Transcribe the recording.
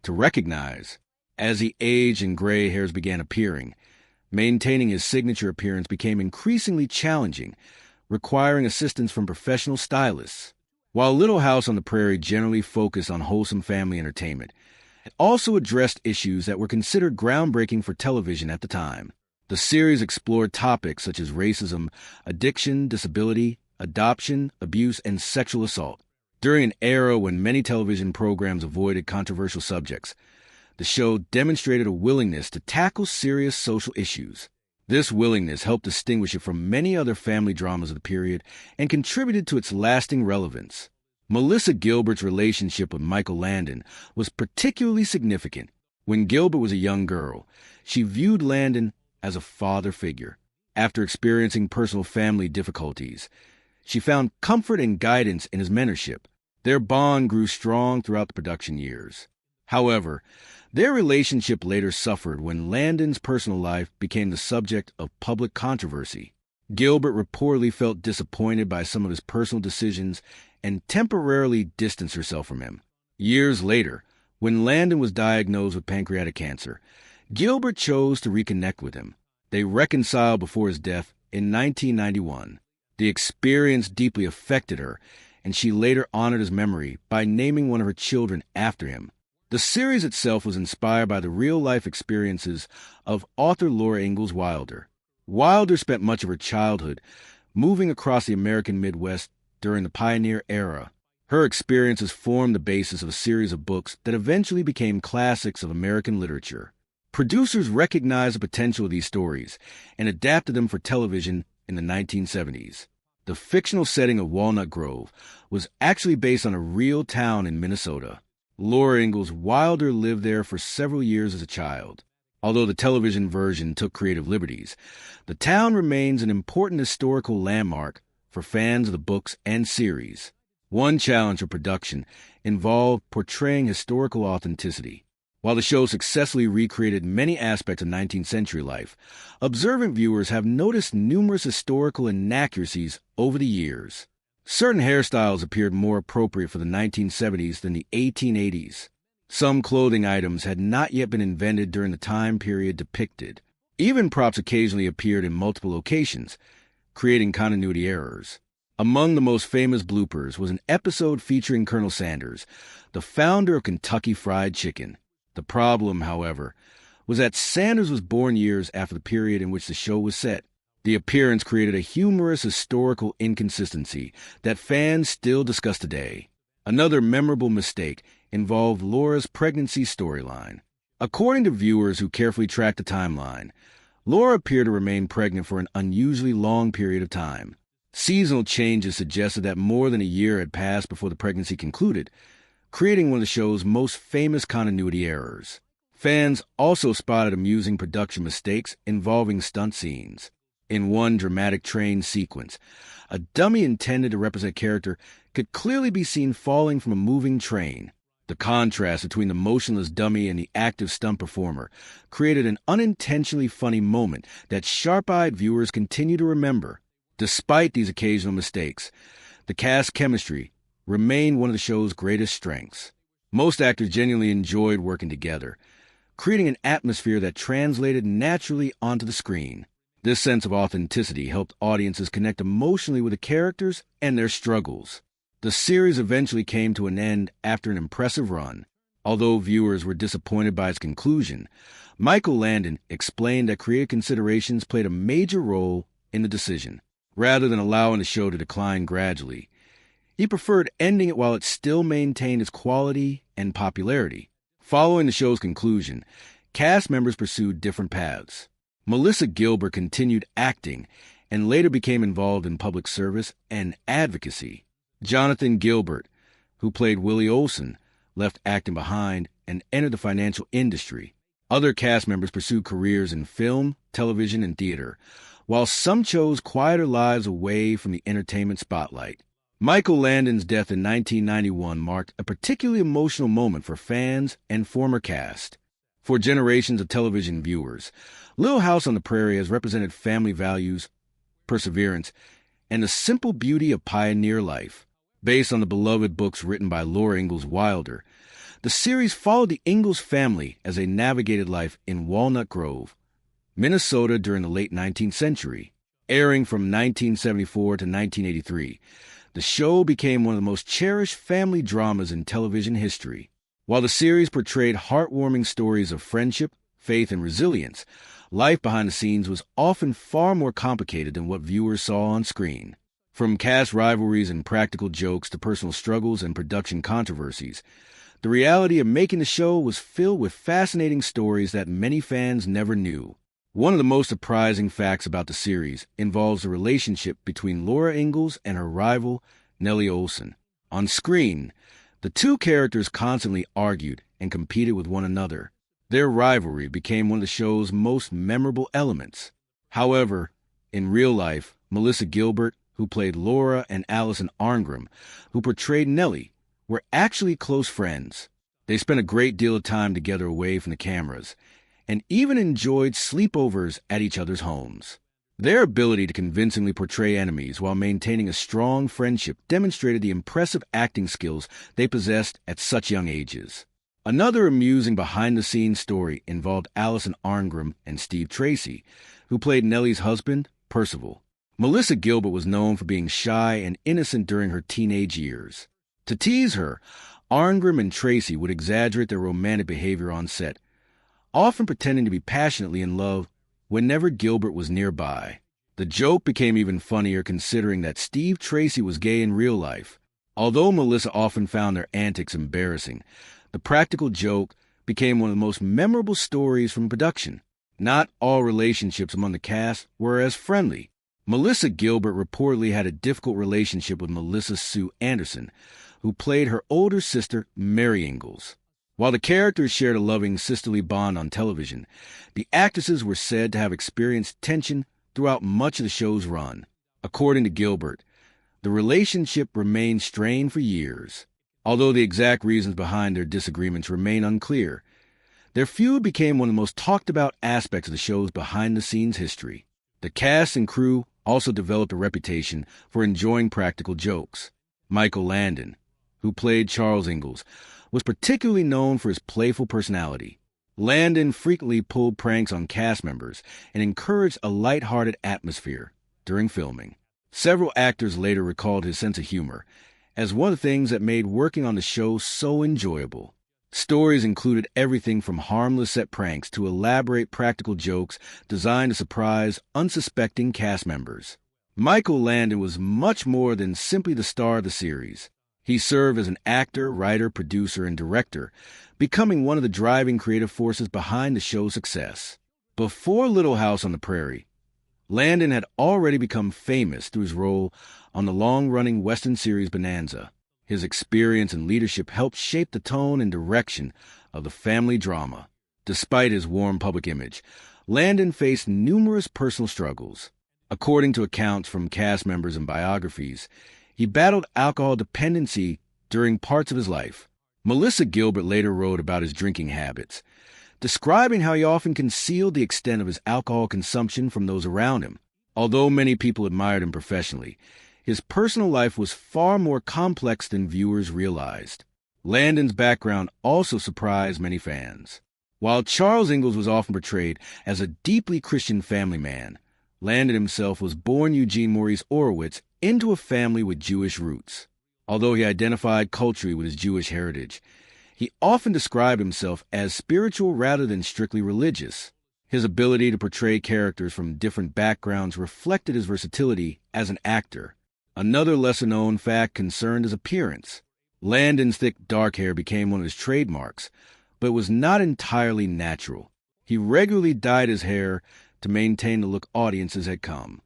to recognize. As he aged and gray hairs began appearing, maintaining his signature appearance became increasingly challenging, requiring assistance from professional stylists. While Little House on the Prairie generally focused on wholesome family entertainment, it also addressed issues that were considered groundbreaking for television at the time. The series explored topics such as racism, addiction, disability, adoption, abuse, and sexual assault. During an era when many television programs avoided controversial subjects, the show demonstrated a willingness to tackle serious social issues. This willingness helped distinguish it from many other family dramas of the period and contributed to its lasting relevance. Melissa Gilbert's relationship with Michael Landon was particularly significant. When Gilbert was a young girl, she viewed Landon as a father figure. After experiencing personal family difficulties, she found comfort and guidance in his mentorship. Their bond grew strong throughout the production years. However, their relationship later suffered when Landon's personal life became the subject of public controversy. Gilbert reportedly felt disappointed by some of his personal decisions and temporarily distanced herself from him. Years later, when Landon was diagnosed with pancreatic cancer, Gilbert chose to reconnect with him. They reconciled before his death in 1991. The experience deeply affected her, and she later honored his memory by naming one of her children after him. The series itself was inspired by the real-life experiences of author Laura Ingalls Wilder. Wilder spent much of her childhood moving across the American Midwest during the pioneer era. Her experiences formed the basis of a series of books that eventually became classics of American literature. Producers recognized the potential of these stories and adapted them for television in the 1970s. The fictional setting of Walnut Grove was actually based on a real town in Minnesota. Laura Ingalls Wilder lived there for several years as a child. Although the television version took creative liberties, the town remains an important historical landmark for fans of the books and series. One challenge for production involved portraying historical authenticity. While the show successfully recreated many aspects of 19th century life, observant viewers have noticed numerous historical inaccuracies over the years. Certain hairstyles appeared more appropriate for the 1970s than the 1880s. Some clothing items had not yet been invented during the time period depicted. Even props occasionally appeared in multiple locations, creating continuity errors. Among the most famous bloopers was an episode featuring Colonel Sanders, the founder of Kentucky Fried Chicken. The problem, however, was that Sanders was born years after the period in which the show was set. The appearance created a humorous historical inconsistency that fans still discuss today. Another memorable mistake involved Laura's pregnancy storyline. According to viewers who carefully tracked the timeline, Laura appeared to remain pregnant for an unusually long period of time. Seasonal changes suggested that more than a year had passed before the pregnancy concluded, creating one of the show's most famous continuity errors. Fans also spotted amusing production mistakes involving stunt scenes. In one dramatic train sequence, a dummy intended to represent a character could clearly be seen falling from a moving train. The contrast between the motionless dummy and the active stunt performer created an unintentionally funny moment that sharp-eyed viewers continue to remember. Despite these occasional mistakes, the cast chemistry remained one of the show's greatest strengths. Most actors genuinely enjoyed working together, creating an atmosphere that translated naturally onto the screen. This sense of authenticity helped audiences connect emotionally with the characters and their struggles. The series eventually came to an end after an impressive run. Although viewers were disappointed by its conclusion, Michael Landon explained that creative considerations played a major role in the decision. Rather than allowing the show to decline gradually, he preferred ending it while it still maintained its quality and popularity. Following the show's conclusion, cast members pursued different paths. Melissa Gilbert continued acting and later became involved in public service and advocacy. Jonathan Gilbert, who played Willie Olson, left acting behind and entered the financial industry. Other cast members pursued careers in film, television, and theater, while some chose quieter lives away from the entertainment spotlight. Michael Landon's death in 1991 marked a particularly emotional moment for fans and former cast. For generations of television viewers, Little House on the Prairie has represented family values, perseverance, and the simple beauty of pioneer life. Based on the beloved books written by Laura Ingalls Wilder, The series followed the Ingalls family as they navigated life in Walnut Grove, Minnesota during the late 19th century. Airing from 1974 to 1983, the show became one of the most cherished family dramas in television history. While the series portrayed heartwarming stories of friendship, faith, and resilience, life behind the scenes was often far more complicated than what viewers saw on screen. From cast rivalries and practical jokes to personal struggles and production controversies, the reality of making the show was filled with fascinating stories that many fans never knew. One of the most surprising facts about the series involves the relationship between Laura Ingalls and her rival, Nellie Oleson. On screen, the two characters constantly argued and competed with one another. Their rivalry became one of the show's most memorable elements. However, in real life, Melissa Gilbert, who played Laura, and Allison Arngrim, who portrayed Nellie, were actually close friends. They spent a great deal of time together away from the cameras, and even enjoyed sleepovers at each other's homes. Their ability to convincingly portray enemies while maintaining a strong friendship demonstrated the impressive acting skills they possessed at such young ages. Another amusing behind-the-scenes story involved Allison Arngrim and Steve Tracy, who played Nellie's husband, Percival. Melissa Gilbert was known for being shy and innocent during her teenage years. To tease her, Arngrim and Tracy would exaggerate their romantic behavior on set, often pretending to be passionately in love whenever Gilbert was nearby. The joke became even funnier considering that Steve Tracy was gay in real life. Although Melissa often found their antics embarrassing, the practical joke became one of the most memorable stories from production. Not all relationships among the cast were as friendly. Melissa Gilbert reportedly had a difficult relationship with Melissa Sue Anderson, who played her older sister, Mary Ingalls. While the characters shared a loving sisterly bond on television, the actresses were said to have experienced tension throughout much of the show's run. According to Gilbert, the relationship remained strained for years. Although the exact reasons behind their disagreements remain unclear, their feud became one of the most talked-about aspects of the show's behind-the-scenes history. The cast and crew also developed a reputation for enjoying practical jokes. Michael Landon, who played Charles Ingalls, was particularly known for his playful personality. Landon frequently pulled pranks on cast members and encouraged a light-hearted atmosphere during filming. Several actors later recalled his sense of humor as one of the things that made working on the show so enjoyable. Stories included everything from harmless set pranks to elaborate practical jokes designed to surprise unsuspecting cast members. Michael Landon was much more than simply the star of the series. He served as an actor, writer, producer, and director, becoming one of the driving creative forces behind the show's success. Before Little House on the Prairie, Landon had already become famous through his role on the long-running Western series Bonanza. His experience and leadership helped shape the tone and direction of the family drama. Despite his warm public image, Landon faced numerous personal struggles. According to accounts from cast members and biographies, he battled alcohol dependency during parts of his life. Melissa Gilbert later wrote about his drinking habits, describing how he often concealed the extent of his alcohol consumption from those around him. Although many people admired him professionally, his personal life was far more complex than viewers realized. Landon's background also surprised many fans. While Charles Ingalls was often portrayed as a deeply Christian family man, Landon himself was born Eugene Maurice Orowitz into a family with Jewish roots. Although he identified culturally with his Jewish heritage, he often described himself as spiritual rather than strictly religious. His ability to portray characters from different backgrounds reflected his versatility as an actor. Another lesser-known fact concerned his appearance. Landon's thick dark hair became one of his trademarks, but it was not entirely natural. He regularly dyed his hair to maintain the look audiences had come.